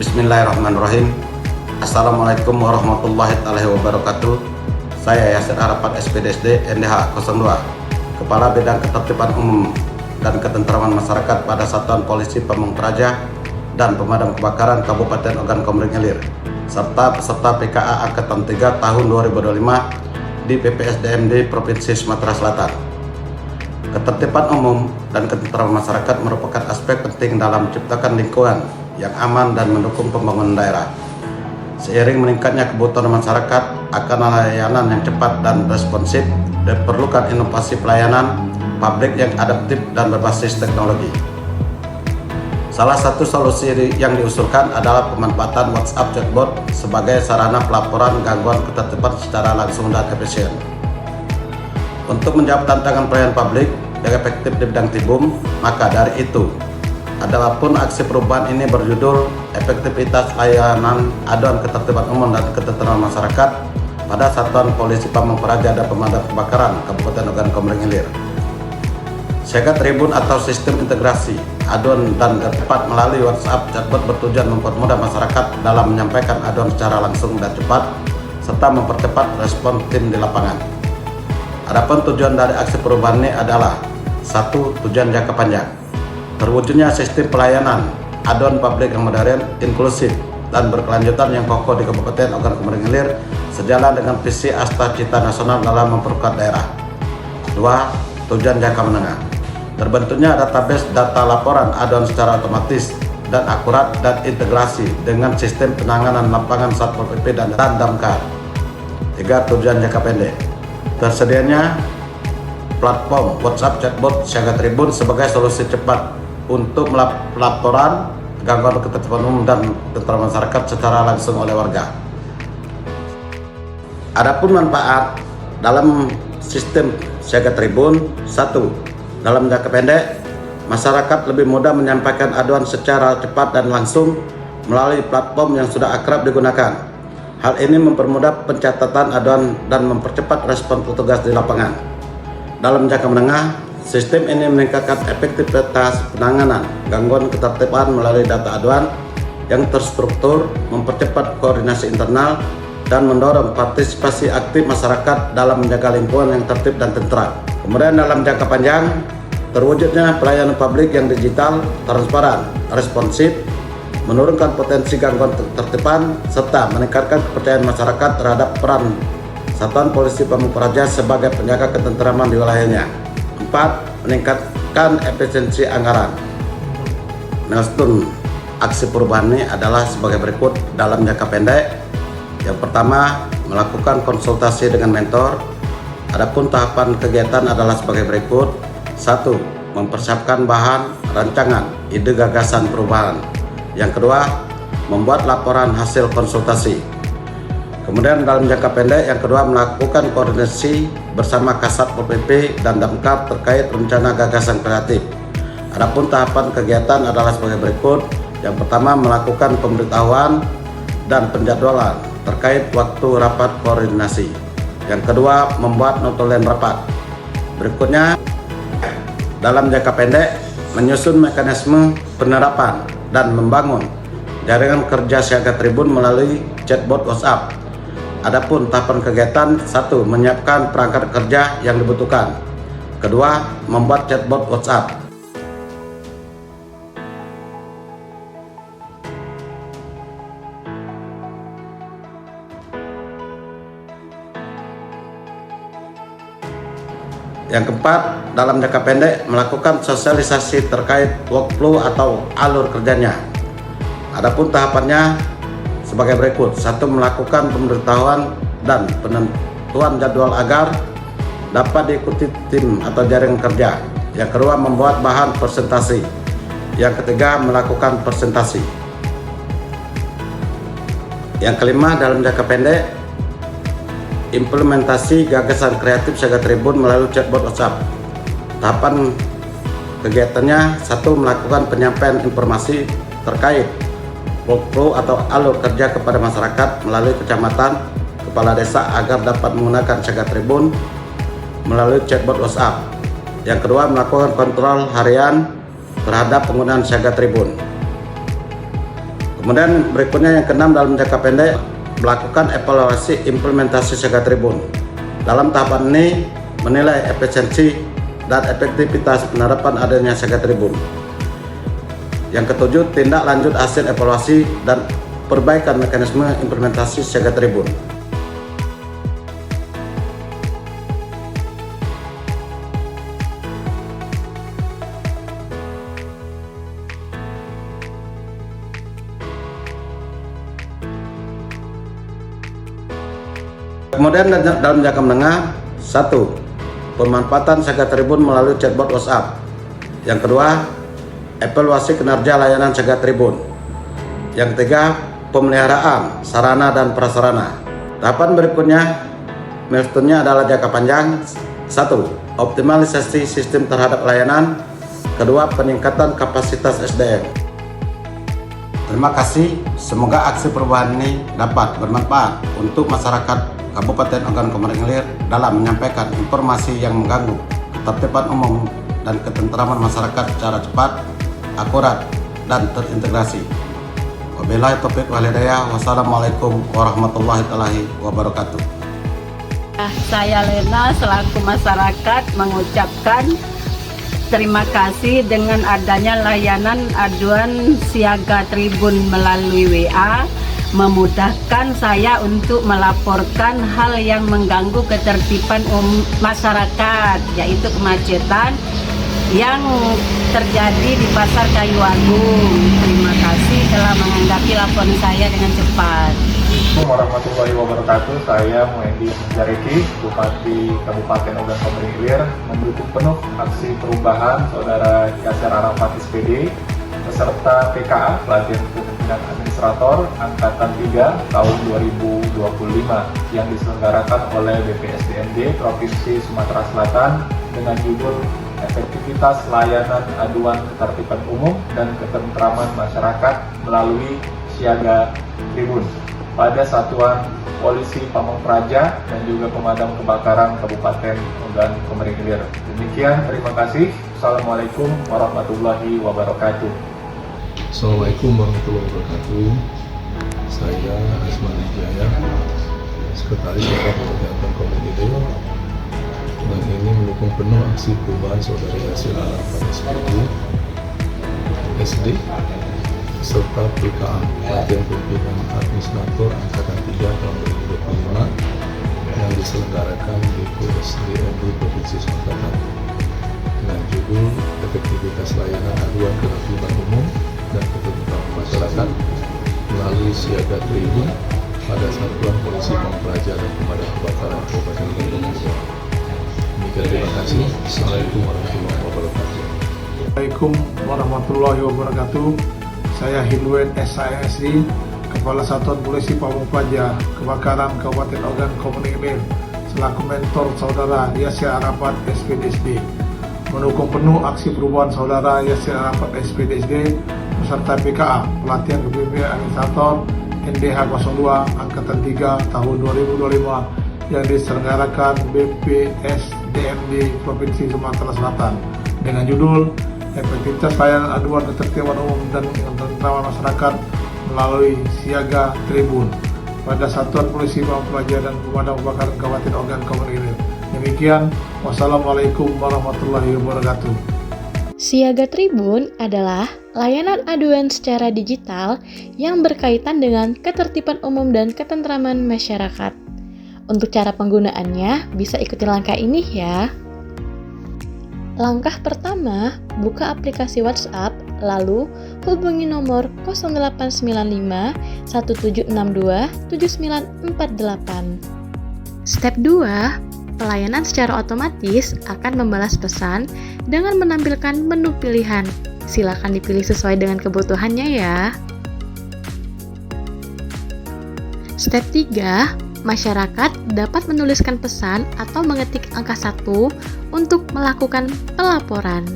Bismillahirrahmanirrahim. Assalamualaikum warahmatullahi wabarakatuh. Saya Yasir Arafat SPDSD NDH 02, Kepala Bidang Ketertiban Umum dan Ketentraman Masyarakat pada Satuan Polisi Pamung Praja dan Pemadam Kebakaran Kabupaten Ogan Komering Ilir, serta peserta PKA Angkatan 3 tahun 2025 di PPSDMD Provinsi Sumatera Selatan. Ketertiban umum dan ketentraman masyarakat merupakan aspek penting dalam menciptakan lingkungan yang aman dan mendukung pembangunan daerah. Seiring meningkatnya kebutuhan masyarakat akan layanan yang cepat dan responsif, diperlukan inovasi pelayanan publik yang adaptif dan berbasis teknologi. Salah satu solusi yang diusulkan adalah pemanfaatan WhatsApp chatbot sebagai sarana pelaporan gangguan ketertiban secara langsung dan efisien. Untuk menjawab tantangan pelayanan publik yang efektif di bidang Tibum, maka dari itu, adapun aksi perubahan ini berjudul Efektivitas Layanan Aduan Ketertiban Umum dan Ketentraman Masyarakat pada Satuan Polisi Pamung Praja dan Pemadam Kebakaran Kabupaten Ogan Komering Ilir. Siaga Tribun atau sistem integrasi aduan dan cepat melalui WhatsApp chatbot bertujuan mempermudah masyarakat dalam menyampaikan aduan secara langsung dan cepat serta mempercepat respon tim di lapangan. Adapun tujuan dari aksi perubahan ini adalah: 1. Tujuan jangka panjang, terwujudnya sistem pelayanan aduan publik yang modern, inklusif, dan berkelanjutan yang kokoh di Kabupaten Ogan Komering Ilir sejalan dengan visi Asta Cita Nasional dalam memperkuat daerah. 2. Tujuan jangka menengah, terbentuknya database data laporan aduan secara otomatis dan akurat dan integrasi dengan sistem penanganan lapangan Satpol PP dan Damkar. 3. Tujuan jangka pendek, tersedianya platform WhatsApp chatbot Siaga Tribun sebagai solusi cepat untuk pelaporan gangguan ketertiban umum dan ketentraman masyarakat secara langsung oleh warga. Adapun manfaat dalam sistem Siaga Tribun: 1. Dalam jangka pendek, masyarakat lebih mudah menyampaikan aduan secara cepat dan langsung melalui platform yang sudah akrab digunakan. Hal ini mempermudah pencatatan aduan dan mempercepat respon petugas di lapangan. Dalam jangka menengah, sistem ini meningkatkan efektivitas penanganan gangguan ketertiban melalui data aduan yang terstruktur, mempercepat koordinasi internal, dan mendorong partisipasi aktif masyarakat dalam menjaga lingkungan yang tertib dan tentram. Kemudian dalam jangka panjang, terwujudnya pelayanan publik yang digital, transparan, responsif, menurunkan potensi gangguan ketertiban, serta meningkatkan kepercayaan masyarakat terhadap peran Satuan Polisi Pamung Praja sebagai penjaga ketentraman di wilayahnya. 4. Meningkatkan efisiensi anggaran. Milestone aksi perubahan ini adalah sebagai berikut dalam jangka pendek. Yang pertama, melakukan konsultasi dengan mentor. Adapun tahapan kegiatan adalah sebagai berikut: 1. Mempersiapkan bahan rancangan ide gagasan perubahan. Yang kedua, membuat laporan hasil konsultasi. Kemudian dalam jangka pendek yang kedua, melakukan koordinasi bersama Kasat Pol PP dan Damkar terkait rencana gagasan kreatif. Adapun tahapan kegiatan adalah sebagai berikut: yang pertama, melakukan pemberitahuan dan penjadwalan terkait waktu rapat koordinasi. Yang kedua, membuat notulen rapat. Berikutnya, dalam jangka pendek, menyusun mekanisme penerapan dan membangun jaringan kerja Siaga Tribun melalui chatbot WhatsApp. Adapun tahapan kegiatan: 1. Menyiapkan perangkat kerja yang dibutuhkan. Kedua, membuat chatbot WhatsApp. Yang keempat, dalam jangka pendek, melakukan sosialisasi terkait workflow atau alur kerjanya. Adapun tahapannya sebagai berikut: 1. Melakukan pemberitahuan dan penentuan jadwal agar dapat diikuti tim atau jaringan kerja. Yang kedua, membuat bahan presentasi. Yang ketiga, melakukan presentasi. Yang kelima, dalam jangka pendek, implementasi gagasan kreatif Siaga Tribun melalui chatbot WhatsApp. Tahapan kegiatannya: 1. Melakukan penyampaian informasi terkait workflow atau alur kerja kepada masyarakat melalui kecamatan, kepala desa agar dapat menggunakan Siaga Tribun melalui chatbot WhatsApp. Yang kedua, melakukan kontrol harian terhadap penggunaan Siaga Tribun. Kemudian berikutnya yang keenam, dalam jangka pendek melakukan evaluasi implementasi Siaga Tribun. Dalam tahapan ini menilai efisiensi dan efektivitas penerapan adanya Siaga Tribun. Yang ketujuh, tindak lanjut hasil evaluasi dan perbaikan mekanisme implementasi Siaga Tribun. Kemudian dalam jangka menengah, 1. Pemanfaatan Siaga Tribun melalui chatbot WhatsApp. Yang kedua, evaluasi kinerja layanan Siaga Tribun. Yang ketiga, pemeliharaan sarana dan prasarana. Tahapan berikutnya, milestone-nya adalah jangka panjang. 1. Optimalisasi sistem terhadap layanan. Kedua, peningkatan kapasitas SDM. Terima kasih, semoga aksi perubahan ini dapat bermanfaat untuk masyarakat Kabupaten Ogan Komering Ilir dalam menyampaikan informasi yang mengganggu ketertiban umum dan ketentraman masyarakat secara cepat, akurat, dan terintegrasi. Wabillahi taufiq wal hidayah. Wassalamualaikum warahmatullahi wabarakatuh. Saya Lena selaku masyarakat mengucapkan terima kasih dengan adanya layanan aduan Siaga Tribun melalui WA, memudahkan saya untuk melaporkan hal yang mengganggu ketertiban masyarakat, yaitu kemacetan yang terjadi di Pasar Kayu Agung. Terima kasih telah menanggapi laporan saya dengan cepat. Assalamualaikum warahmatullahi wabarakatuh. Saya Muendi Jareki, Bupati Kabupaten Ogan Komering Ilir, mendukung penuh aksi perubahan Saudara Yasser Arafat SPD beserta PKA Pelatihan Kepemimpinan Administrator Angkatan 3 tahun 2025 yang diselenggarakan oleh BPSDMD Provinsi Sumatera Selatan dengan judul Efektivitas Layanan Aduan Ketertiban Umum dan Ketentraman Masyarakat melalui Siaga Tribun pada Satuan Polisi Pamong Praja dan juga Pemadam Kebakaran Kabupaten Ogan Komering Ilir. Demikian, terima kasih. Assalamualaikum warahmatullahi wabarakatuh. Assalamualaikum warahmatullahi wabarakatuh. Saya Asman Wijaya, Sekretaris Daerah Kegiatan Komering Ilir, dan ini mendukung penuh aksi perubahan Saudara Yasser Arafat SD serta PKA Pelatihan Kepemimpinan Administrator Angkatan 3 tahun 2025 yang diselenggarakan di BPSDMD Provinsi Sumatera Selatan dengan judul Efektivitas Layanan Aduan Ketertiban Umum dan Ketentraman Masyarakat melalui Siaga Tribun pada Satuan Polisi Pamong Praja dan Pemadam Kebakaran Kabupaten Ogan Komering Ilir. Demikian, terima kasih. Assalamualaikum warahmatullahi wabarakatuh. Assalamualaikum warahmatullahi wabarakatuh. Saya Hilwen SISD, Kepala Satuan Polisi Pamong Praja Kebakaran Kabupaten Ogan Komering Ilir, selaku mentor Saudara Yasser Arafat SPDSD. Mendukung penuh aksi perubahan Saudara Yasser Arafat SPDSD beserta PKA Pelatihan Kepemimpinan Administrator NDH 02 Angkatan 3 tahun 2025 yang diselenggarakan BPSDMD Provinsi Sumatera Selatan dengan judul Efektivitas Layanan Aduan Ketertiban Umum dan Ketentraman Masyarakat melalui Siaga Tribun pada Satuan Polisi Pamong Praja dan Pemadam Kebakaran Kabupaten Ogan Komering Ilir. Demikian, wassalamualaikum warahmatullahi wabarakatuh. Siaga Tribun adalah layanan aduan secara digital yang berkaitan dengan ketertiban umum dan ketentraman masyarakat. Untuk cara penggunaannya, bisa ikuti langkah ini ya. Langkah pertama, buka aplikasi WhatsApp, lalu hubungi nomor 0895 1762 7948. Step 2, pelayanan secara otomatis akan membalas pesan dengan menampilkan menu pilihan. Silakan dipilih sesuai dengan kebutuhannya ya. Step 3, masyarakat dapat menuliskan pesan atau mengetik angka 1 untuk melakukan pelaporan.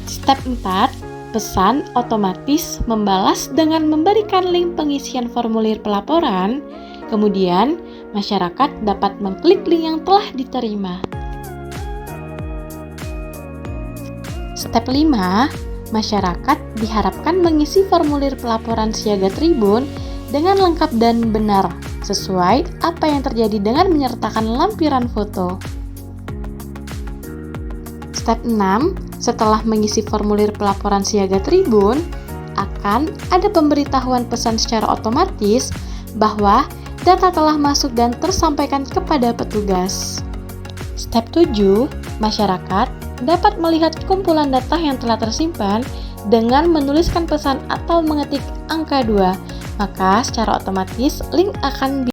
Step 4, pesan otomatis membalas dengan memberikan link pengisian formulir pelaporan. Kemudian, masyarakat dapat mengklik link yang telah diterima. Step 5, masyarakat diharapkan mengisi formulir pelaporan siaga Tribun dengan lengkap dan benar, sesuai apa yang terjadi dengan menyertakan lampiran foto. Step 6, setelah mengisi formulir pelaporan siaga Tribun, akan ada pemberitahuan pesan secara otomatis bahwa data telah masuk dan tersampaikan kepada petugas. Step 7, masyarakat dapat melihat kumpulan data yang telah tersimpan dengan menuliskan pesan atau mengetik angka 2, maka secara otomatis link akan